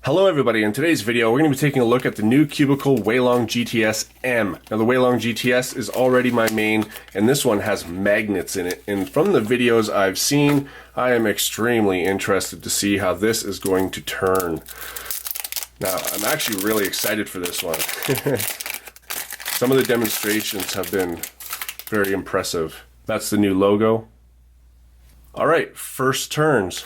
Hello everybody, in today's video we're going to be taking a look at the new Cubicle WeiLong GTS M. Now the WeiLong GTS is already my main, and this one has magnets in it, and from the videos I've seen I am extremely interested to see how this is going to turn. Now I'm actually really excited for this one. Some of the demonstrations have been very impressive. That's the new logo. Alright, first turns.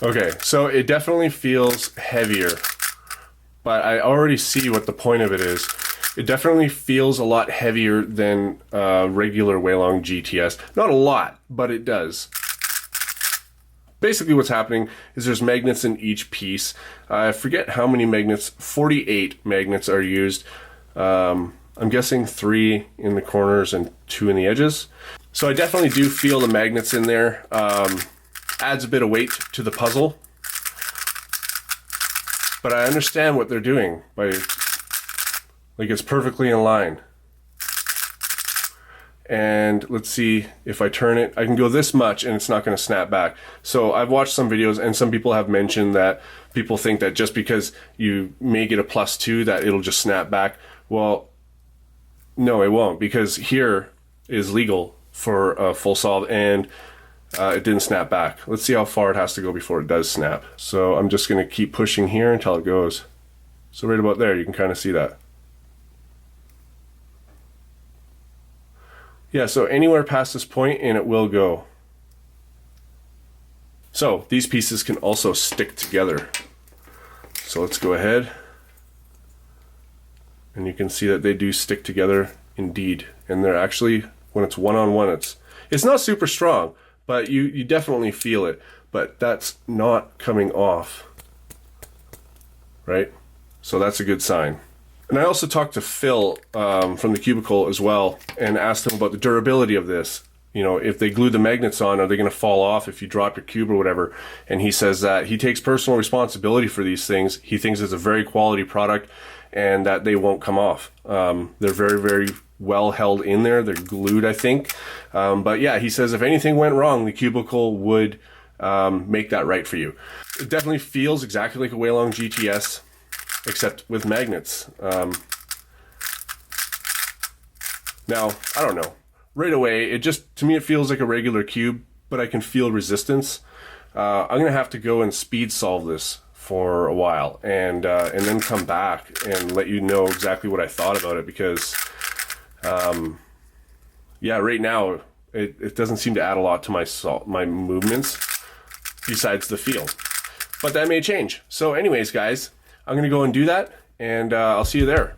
Okay, so it definitely feels heavier, but I already see what the point of it is. It definitely feels a lot heavier than regular WeiLong GTS. Not a lot, but it does. Basically what's happening is there's magnets in each piece. I forget how many magnets, 48 magnets are used. I'm guessing 3 in the corners and 2 in the edges. So I definitely do feel the magnets in there. Adds a bit of weight to the puzzle, but I understand what they're doing by, like, it's perfectly in line. And let's see, if I turn it, I can go this much and it's not going to snap back. So I've watched some videos and some people have mentioned that people think that just because you make it a +2 that it'll just snap back. Well, no, it won't, because here is legal for a full solve, and it didn't snap back. Let's see how far it has to go before it does snap. So I'm just going to keep pushing here until it goes. So right about there, you can kind of see that. Yeah, so anywhere past this point and it will go. So these pieces can also stick together. So let's go ahead. And you can see that they do stick together indeed. And they're actually, when it's one-on-one, it's not super strong, but you definitely feel it, but that's not coming off, right? So that's a good sign. And I also talked to Phil from the Cubicle as well, and asked him about the durability of this. You know, if they glue the magnets on, are they going to fall off if you drop your cube or whatever? And he says that he takes personal responsibility for these things. He thinks it's a very quality product and that they won't come off. They're very, very well held in there. They're glued, I think. But yeah, he says if anything went wrong, the Cubicle would make that right for you. It definitely feels exactly like a WeiLong GTS, except with magnets. Now, I don't know. Right away, to me it feels like a regular cube, but I can feel resistance. I'm gonna have to go and speed solve this for a while, and then come back and let you know exactly what I thought about it, because yeah, right now it doesn't seem to add a lot to my movements besides the feel, but that may change. So anyways, guys, I'm gonna go and do that, and I'll see you there.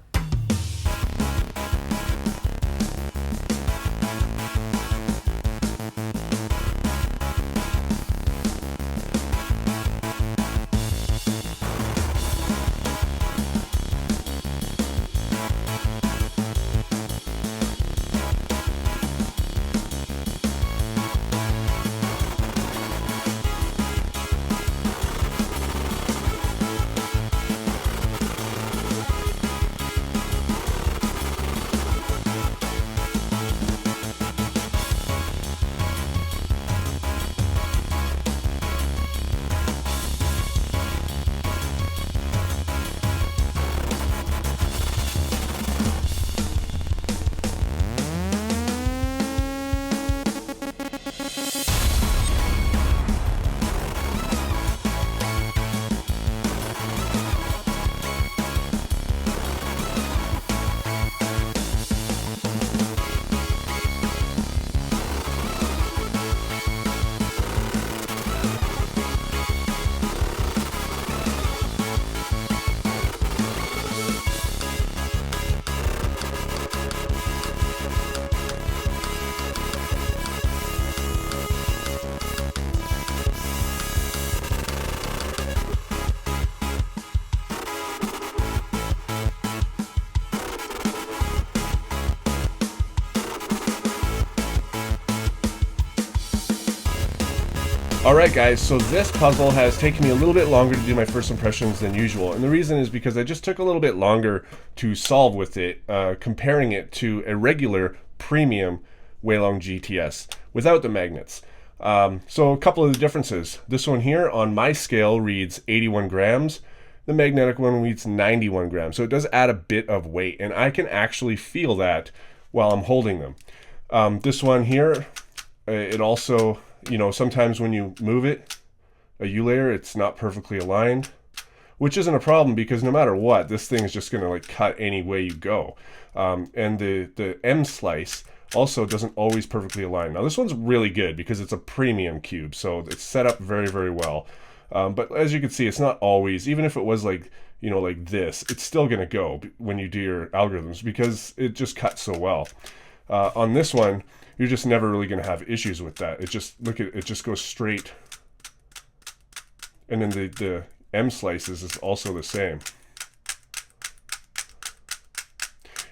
Alright guys, so this puzzle has taken me a little bit longer to do my first impressions than usual, and the reason is because I just took a little bit longer to solve with it, comparing it to a regular premium WeiLong GTS without the magnets. So a couple of the differences. This one here on my scale reads 81 grams. The magnetic one reads 91 grams. So it does add a bit of weight, and I can actually feel that while I'm holding them. This one here, it also, sometimes when you move it, a U layer, it's not perfectly aligned, which isn't a problem because no matter what, this thing is just going to like cut any way you go. And the M slice also doesn't always perfectly align. Now this one's really good because it's a premium cube, so it's set up very, very well. But as you can see, it's not always, even if it was like, like this, it's still going to go when you do your algorithms because it just cuts so well. On this one, you're just never really going to have issues with that. It just, it just goes straight. And then the M slices is also the same.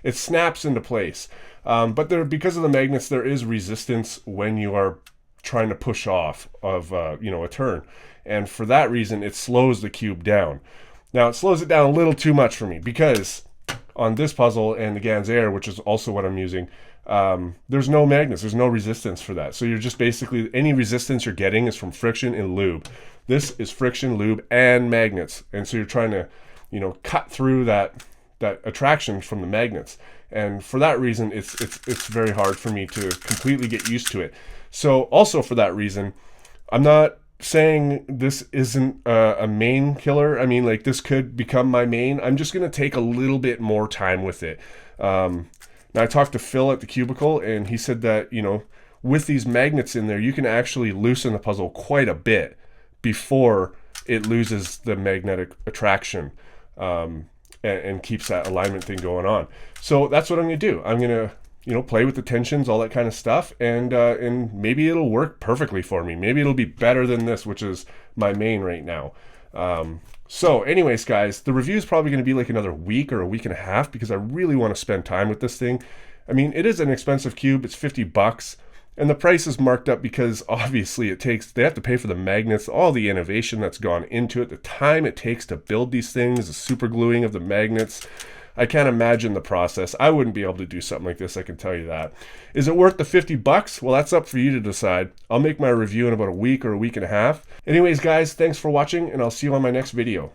It snaps into place. But because of the magnets, there is resistance when you are trying to push off of a turn. And for that reason, it slows the cube down. Now, it slows it down a little too much for me because on this puzzle and the Gans Air, which is also what I'm using, there's no magnets. There's no resistance for that. So you're just basically, any resistance you're getting is from friction and lube. This is friction, lube, and magnets. And so you're trying to, cut through that attraction from the magnets. And for that reason, it's very hard for me to completely get used to it. So also for that reason, I'm not saying this isn't a main killer. I mean, like, this could become my main. I'm just going to take a little bit more time with it. Now, I talked to Phil at the Cubicle, and he said that, with these magnets in there, you can actually loosen the puzzle quite a bit before it loses the magnetic attraction. And keeps that alignment thing going on. So that's what I'm going to do. I'm going to, play with the tensions, all that kind of stuff, and maybe it'll work perfectly for me. Maybe it'll be better than this, which is my main right now. So anyways, guys, the review is probably going to be like another week or a week and a half because I really want to spend time with this thing. I mean, it is an expensive cube. It's $50. And the price is marked up because obviously they have to pay for the magnets, all the innovation that's gone into it, the time it takes to build these things, the super gluing of the magnets. I can't imagine the process. I wouldn't be able to do something like this, I can tell you that. Is it worth the $50? Well, that's up for you to decide. I'll make my review in about a week or a week and a half. Anyways, guys, thanks for watching, and I'll see you on my next video.